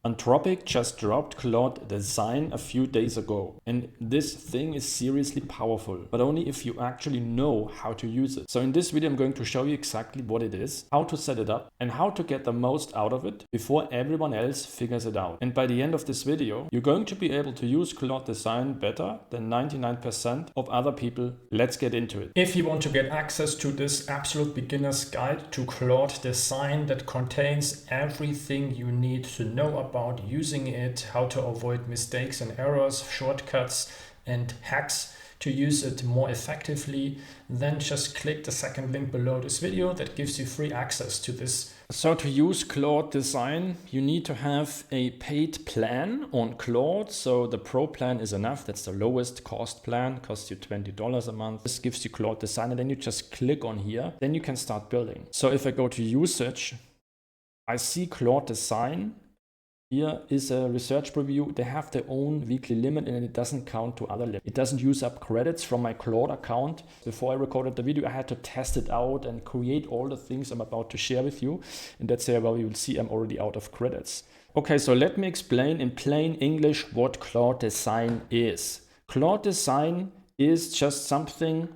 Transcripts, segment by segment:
Anthropic just dropped Claude Design a few days ago, and this thing is seriously powerful, but only if you actually know how to use it. So in this video I'm going to show you exactly what it is, how to set it up, and how to get the most out of it before everyone else figures it out. And by the end of this video, you're going to be able to use Claude Design better than 99% of other people. Let's get into it. If you want to get access to this absolute beginner's guide to Claude Design that contains everything you need to know about using it, how to avoid mistakes and errors, shortcuts and hacks to use it more effectively, then just click the second link below this video that gives you free access to this. So to use Claude Design, you need to have a paid plan on Claude. So the Pro plan is enough. That's the lowest cost plan, costs you $20 a month. This gives you Claude Design, and then you just click on here. Then you can start building. So if I go to usage, I see Claude Design. Here is a research preview. They have their own weekly limit and it doesn't count to other limits. It doesn't use up credits from my Claude account. Before I recorded the video, I had to test it out and create all the things I'm about to share with you. And that's where you will see I'm already out of credits. Okay, so let me explain in plain English what Claude Design is. Claude Design is just something.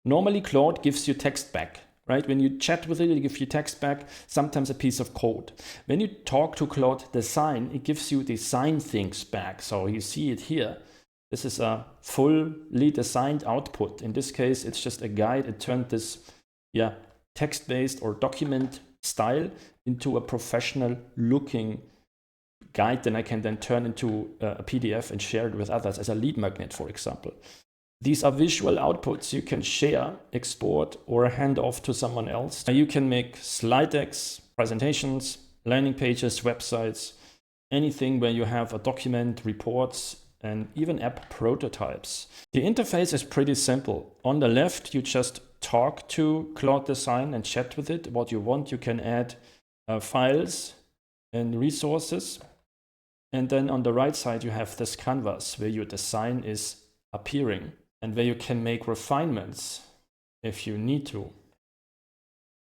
Normally Claude gives you text back. Right? When you chat with it, it gives you text back, sometimes a piece of code. When you talk to Claude Design, it gives you design things back. So you see it here. This is a fully designed output. In this case, it's just a guide. It turned this text-based or document style into a professional looking guide. Then I can then turn into a PDF and share it with others as a lead magnet, for example. These are visual outputs you can share, export, or hand off to someone else. You can make slide decks, presentations, landing pages, websites, anything where you have a document, reports, and even app prototypes. The interface is pretty simple. On the left, you just talk to Claude Design and chat with it. What you want, you can add files and resources. And then on the right side, you have this canvas where your design is appearing, and where you can make refinements if you need to,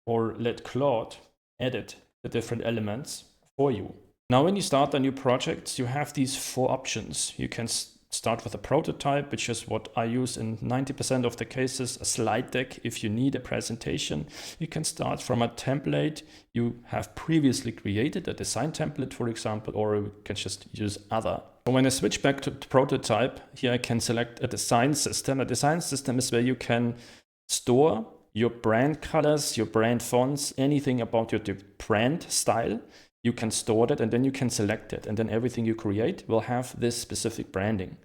or let Claude edit the different elements for you. Now, when you start a new project, you have these four options. You can start with a prototype, which is what I use in 90% of the cases, a slide deck if you need a presentation. You can start from a template you have previously created, a design template, for example, or you can just use other. When I switch back to prototype, here I can select a design system. A design system is where you can store your brand colors, your brand fonts, anything about your brand style. You can store that and then you can select it. And then everything you create will have this specific branding.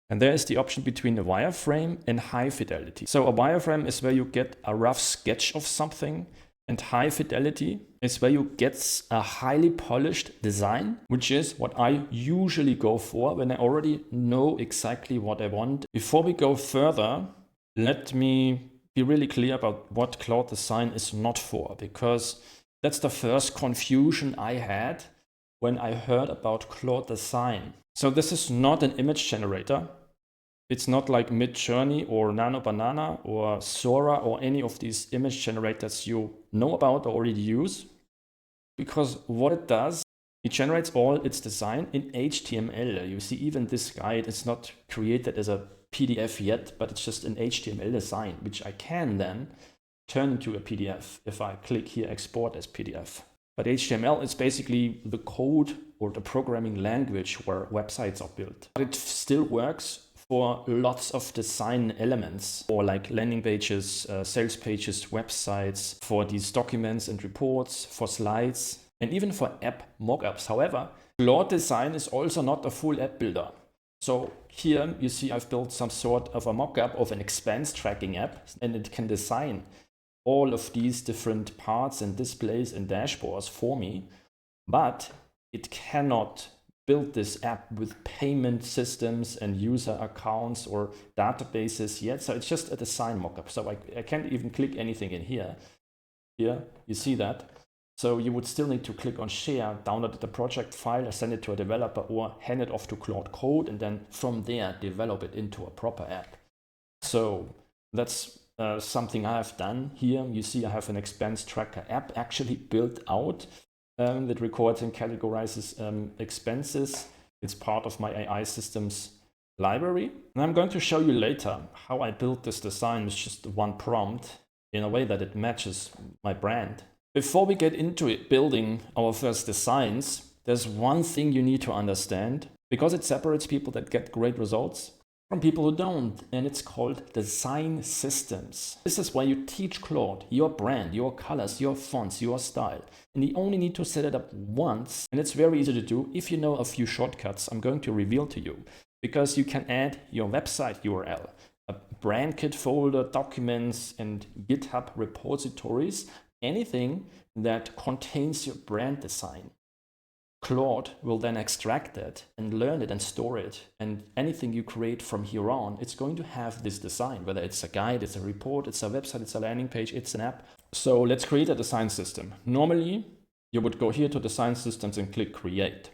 And there is the option between a wireframe and high fidelity. So a wireframe is where you get a rough sketch of something, and high fidelity is where you get a highly polished design, which is what I usually go for when I already know exactly what I want. Before we go further, let me be really clear about what Claude Design is not for, because that's the first confusion I had when I heard about Claude Design. So this is not an image generator. It's not like Midjourney or Nano Banana or Sora or any of these image generators you know about or already use. Because what it does, it generates all its design in HTML. You see, even this guide is not created as a PDF yet, but it's just an HTML design, which I can then turn into a PDF if I click here, export as PDF. But HTML is basically the code or the programming language where websites are built. But it still works for lots of design elements, or like landing pages, sales pages, websites, for these documents and reports, for slides, and even for app mockups. However, Claude Design is also not a full app builder. So here you see I've built some sort of a mockup of an expense tracking app, and it can design all of these different parts and displays and dashboards for me, but it cannot build this app with payment systems and user accounts or databases yet. So it's just a design mockup. So I can't even click anything in here. Here, you see that. So you would still need to click on share, download the project file, send it to a developer, or hand it off to Claude Code, and then from there develop it into a proper app. So that's something I have done here. You see I have an expense tracker app actually built out that records and categorizes expenses. It's part of my AI systems library. And I'm going to show you later how I built this design with just one prompt in a way that it matches my brand. Before we get into it, building our first designs, there's one thing you need to understand, because it separates people that get great results from people who don't, and it's called design systems. This is why you teach Claude your brand, your colors, your fonts, your style, and you only need to set it up once, and it's very easy to do if you know a few shortcuts I'm going to reveal to you, because you can add your website URL, a brand kit folder, documents, and GitHub repositories, anything that contains your brand design. Claude will then extract that and learn it and store it. And anything you create from here on, it's going to have this design, whether it's a guide, it's a report, it's a website, it's a landing page, it's an app. So let's create a design system. Normally, you would go here to design systems and click create.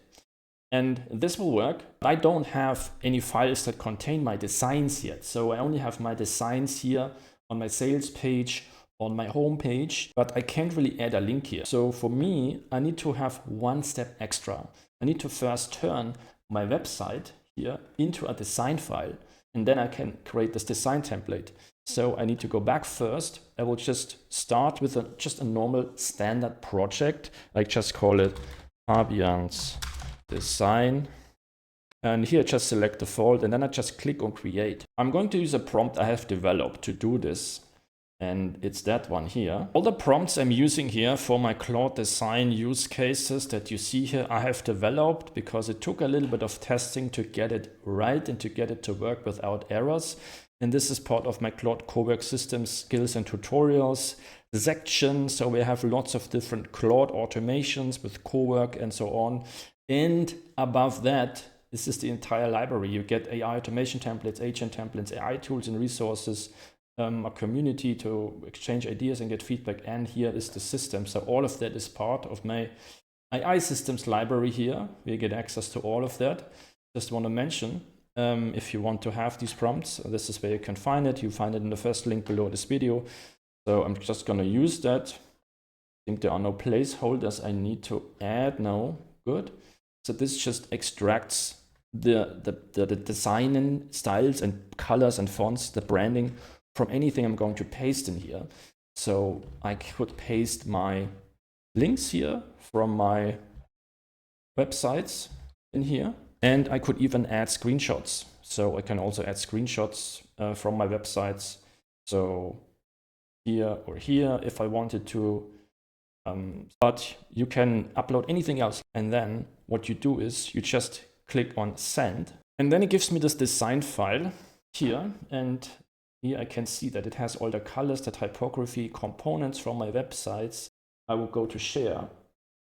And this will work. I don't have any files that contain my designs yet. So I only have my designs here on my sales page, on my home page, but I can't really add a link here. So for me, I need to have one step extra. I need to first turn my website here into a design file, and then I can create this design template. So I need to go back first. I will just start with just a normal standard project. I just call it Fabian's design. And here just select default, and then I just click on create. I'm going to use a prompt I have developed to do this. And it's that one here. All the prompts I'm using here for my Claude Design use cases that you see here, I have developed because it took a little bit of testing to get it right and to get it to work without errors. And this is part of my Claude Cowork systems, skills and tutorials section. So we have lots of different Claude automations with Cowork and so on. And above that, this is the entire library. You get AI automation templates, agent templates, AI tools and resources, a community to exchange ideas and get feedback, and here is the system. So all of that is part of my AI systems library here. We get access to all of that. Just want to mention, if you want to have these prompts, this is where you can find it. You find it in the first link below this video. So I'm just going to use that. I think there are no placeholders I need to add. No, good. So this just extracts the design and styles and colors and fonts, the branding, from anything I'm going to paste in here. So I could paste my links here from my websites in here. And I could even add screenshots. So I can also add screenshots from my websites. So here or here, if I wanted to. But you can upload anything else. And then what you do is you just click on send. And then it gives me this design file here. And here I can see that it has all the colors, the typography, components from my websites. I will go to share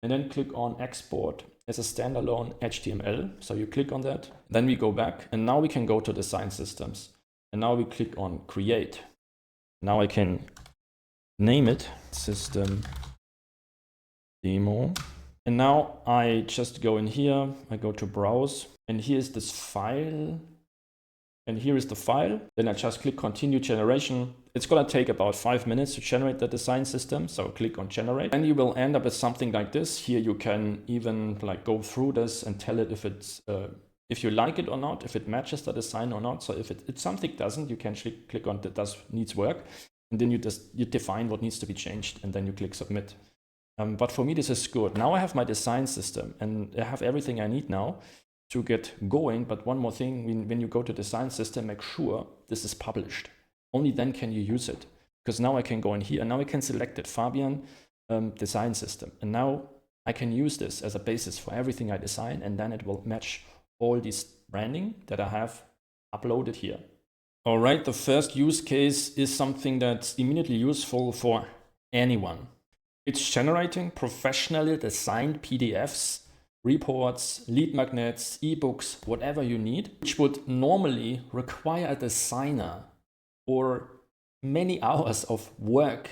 and then click on export as a standalone HTML. So you click on that, then we go back, and now we can go to design systems. And now we click on create. Now I can name it system demo. And now I just go in here, I go to browse, and here's this file. And here is the file. Then I just click continue generation. It's going to take about 5 minutes to generate the design system. So click on generate. And you will end up with something like this. Here you can even like go through this and tell it if it's if you like it or not, if it matches the design or not. So if something doesn't, you can click on that needs work. And then you define what needs to be changed, and then you click submit. But for me, this is good. Now I have my design system and I have everything I need now to get going. But one more thing, when you go to design system, make sure this is published. Only then can you use it. Because now I can go in here and now I can select it, Fabian design system. And now I can use this as a basis for everything I design, and then it will match all this branding that I have uploaded here. All right, the first use case is something that's immediately useful for anyone. It's generating professionally designed PDFs, reports, lead magnets, ebooks, whatever you need, which would normally require a designer or many hours of work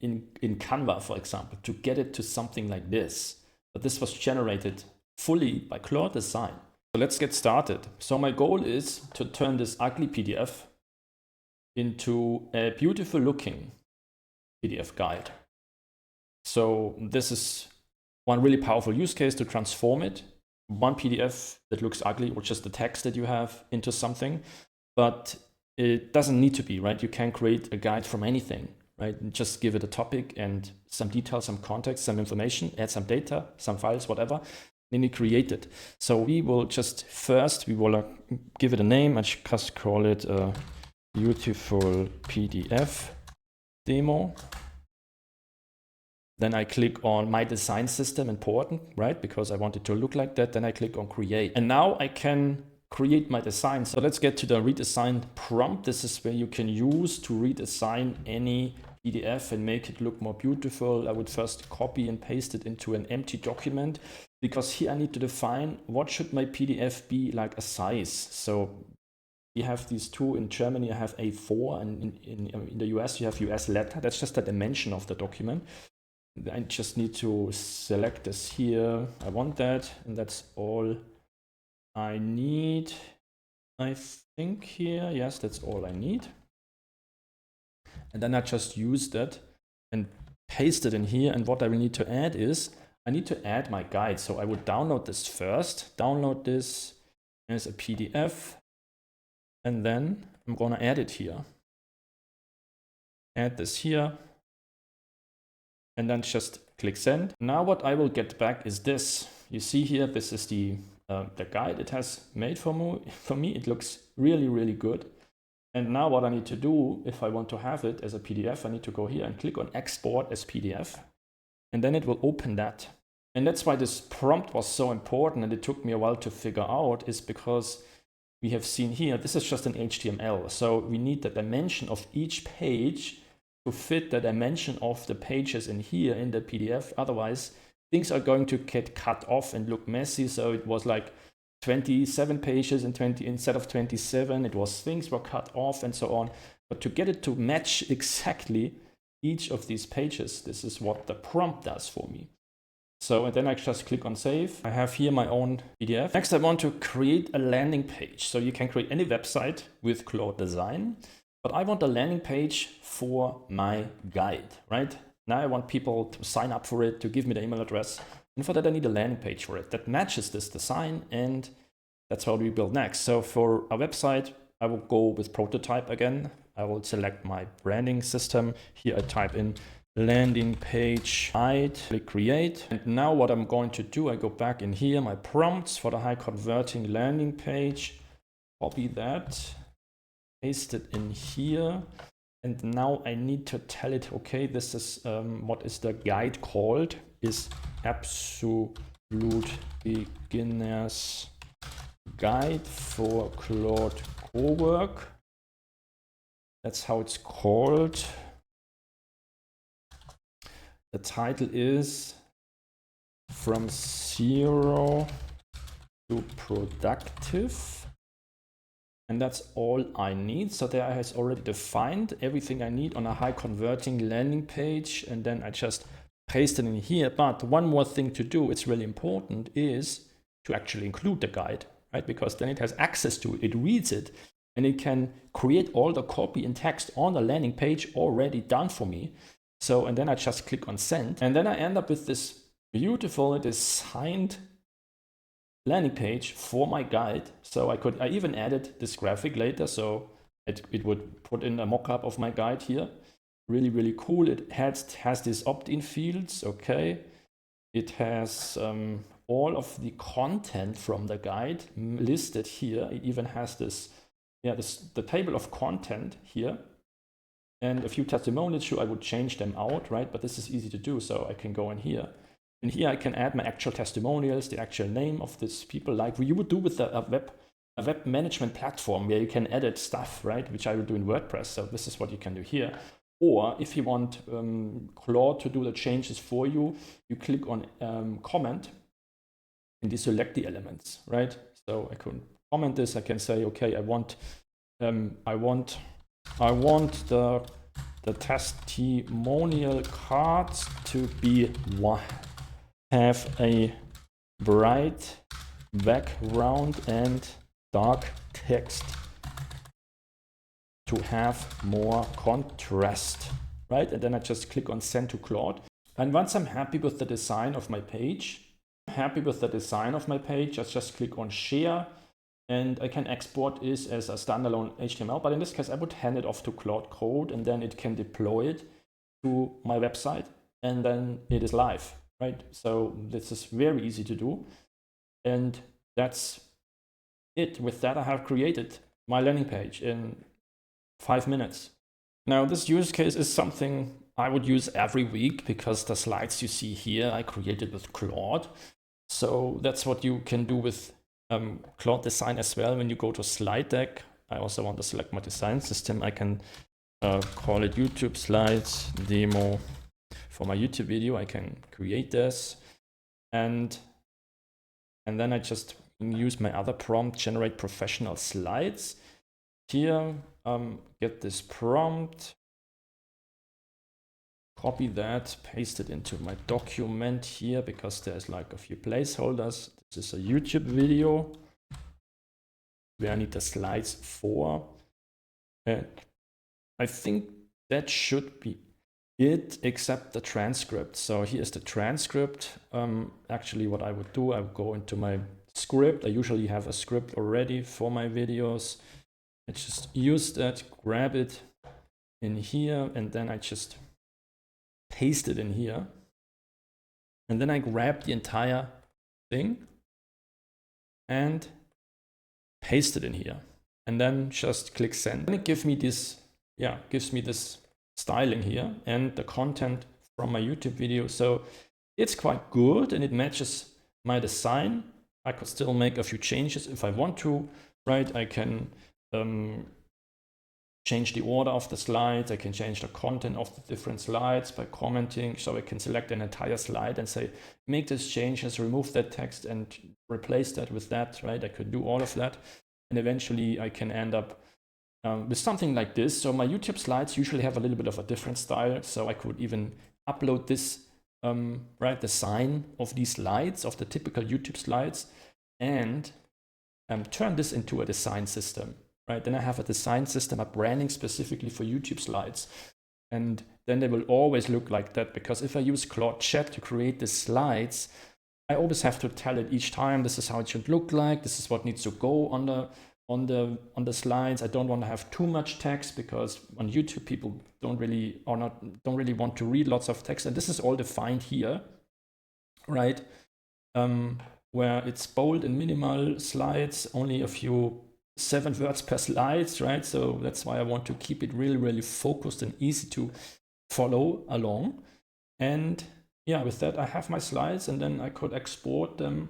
in Canva, for example, to get it to something like this. But this was generated fully by Claude Design. So let's get started. So my goal is to turn this ugly PDF into a beautiful looking PDF guide. So this is one really powerful use case to transform it, one PDF that looks ugly or just the text that you have into something, but it doesn't need to be, right? You can create a guide from anything, right? And just give it a topic and some details, some context, some information, add some data, some files, whatever, then you create it. So we will just first, we will give it a name and just call it a beautiful PDF demo. Then I click on my design system, important, right? Because I want it to look like that. Then I click on create. And now I can create my design. So let's get to the redesign prompt. This is where you can use to redesign any PDF and make it look more beautiful. I would first copy and paste it into an empty document, because here I need to define what should my PDF be like a size. So we have these two. In Germany, I have A4, and in the US, you have US letter. That's just the dimension of the document. I just need to select this here. I want that, and that's all I need. I think here, yes, that's all I need. And then I just use that and paste it in here. And what I will need to add is, I need to add my guide. So I would download this first, download this as a PDF, and then I'm gonna add it here. Add this here. And then just click send. Now what I will get back is this. You see here, this is the guide it has made for me. It looks really, really good. And now what I need to do, if I want to have it as a PDF, I need to go here and click on export as PDF. And then it will open that. And that's why this prompt was so important, and it took me a while to figure out, is because we have seen here, this is just an HTML. So we need the dimension of each page to fit the dimension of the pages in here in the PDF. Otherwise, things are going to get cut off and look messy. So it was like 27 pages and 20 instead of 27. It was things were cut off and so on. But to get it to match exactly each of these pages, this is what the prompt does for me. So, and then I just click on save. I have here my own PDF. Next, I want to create a landing page. So you can create any website with Claude Design. But I want a landing page for my guide, right? Now I want people to sign up for it, to give me the email address. And for that, I need a landing page for it that matches this design. And that's what we build next. So for a website, I will go with prototype again. I will select my branding system. Here I type in landing page guide, click create. And now what I'm going to do, I go back in here, my prompts for the high converting landing page, copy that, paste it in here. And now I need to tell it, okay, this is what is the guide called, is Absolute Beginners Guide for Claude Cowork. That's how it's called. The title is From Zero to Productive. And that's all I need. So there I has already defined everything I need on a high converting landing page. And then I just paste it in here. But one more thing to do, it's really important, is to actually include the guide, right? Because then it has access to it, it reads it, and it can create all the copy and text on the landing page already done for me. So, and then I just click on send. And then I end up with this beautiful designed landing page for my guide. So I even added this graphic later, so it would put in a mockup of my guide here. Really, really cool. It has these opt-in fields, okay. It has all of the content from the guide listed here. It even has this, the table of content here. And a few testimonials, sure, I would change them out, right? But this is easy to do, so I can go in here. And here I can add my actual testimonials, the actual name of these people, like you would do with a web management platform where you can edit stuff, right? Which I will do in WordPress. So this is what you can do here. Or if you want Claude to do the changes for you, you click on comment and you select the elements, right? So I can comment this. I can say, okay, I want the testimonial cards to be have a bright background and dark text to have more contrast, right? And then I just click on send to Claude. And once I'm happy with the design of my page, I just click on share, and I can export this as a standalone HTML, but in this case I would hand it off to Claude Code, and then it can deploy it to my website, and then it is live, right? So this is very easy to do, and that's it. With that, I have created my landing page in 5 minutes. Now this use case is something I would use every week, because the slides you see here I created with Claude. So that's what you can do with Claude Design as well. When you go to slide deck, I also want to select my design system. I can call it YouTube slides demo for my YouTube video. I can create this, and then I just use my other prompt, generate professional slides. Here, get this prompt, copy that, paste it into my document here, because there's like a few placeholders. This is a YouTube video where I need the slides for. And I think that should be it, except the transcript. So here's the transcript. Actually, what I would do, I would go into my script. I usually have a script already for my videos. I just use that, grab it in here, and then I just paste it in here. And then I grab the entire thing and paste it in here, and then just click send. And it gives me this, styling here and the content from my YouTube video. So it's quite good, and it matches my design. I could still make a few changes if I want to, right? I can change the order of the slides. I can change the content of the different slides by commenting. So I can select an entire slide and say, make this changes, remove that text and replace that with that, right? I could do all of that. And eventually I can end up with something like this. So my YouTube slides usually have a little bit of a different style. So I could even upload this, the sign of these slides, of the typical YouTube slides, and turn this into a design system. Right, then I have a design system, a branding specifically for YouTube slides. And then they will always look like that, because if I use Claude Chat to create the slides, I always have to tell it each time, this is how it should look like, this is what needs to go on the slides. I don't want to have too much text, because on YouTube people don't really want to read lots of text. And this is all defined here, right? Where it's bold and minimal slides, only a few 7 words per slides, right? So that's why I want to keep it really, really focused and easy to follow along. And yeah, with that, I have my slides, and then I could export them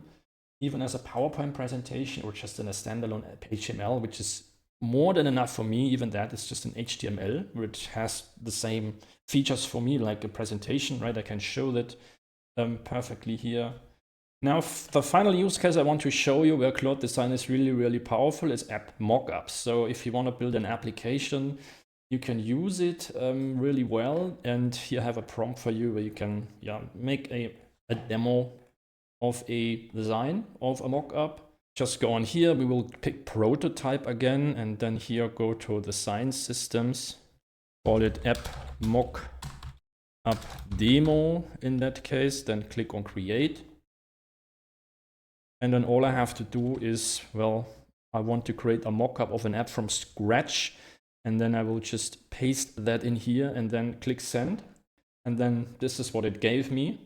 even as a PowerPoint presentation or just in a standalone HTML, which is more than enough for me. Even that is just an HTML, which has the same features for me, like a presentation, right? I can show that perfectly here. Now, the final use case I want to show you where Claude Design is really, really powerful is app mockups. So if you want to build an application, you can use it really well. And here I have a prompt for you where you can make a demo of a design of a mockup. Just go on here, we will pick prototype again, and then here go to design systems, call it app mockup demo in that case, then click on create. And then all I have to do is, I want to create a mockup of an app from scratch. And then I will just paste that in here and then click send. And then this is what it gave me.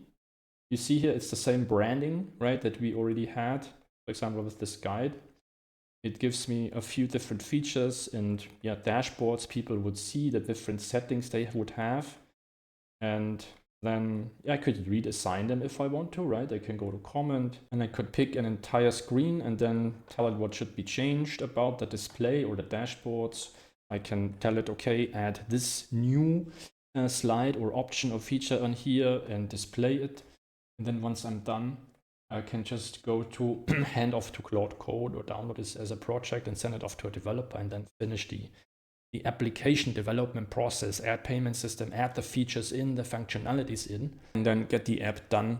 You see here, it's the same branding, right, that we already had, for example, with this guide. It gives me a few different features and dashboards. People would see the different settings they would have. And then I could redesign them if I want to, right? I can go to comment and I could pick an entire screen and then tell it what should be changed about the display or the dashboards. I can tell it, okay, add this new slide or option or feature on here and display it. And then once I'm done, I can just go to handoff to Claude Code or download this as a project and send it off to a developer, and then finish the application development process, add payment system, add the features in, the functionalities in, and then get the app done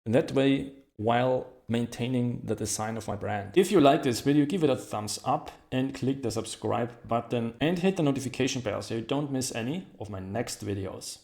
in that way while maintaining the design of my brand. If you like this video, give it a thumbs up and click the subscribe button and hit the notification bell so you don't miss any of my next videos.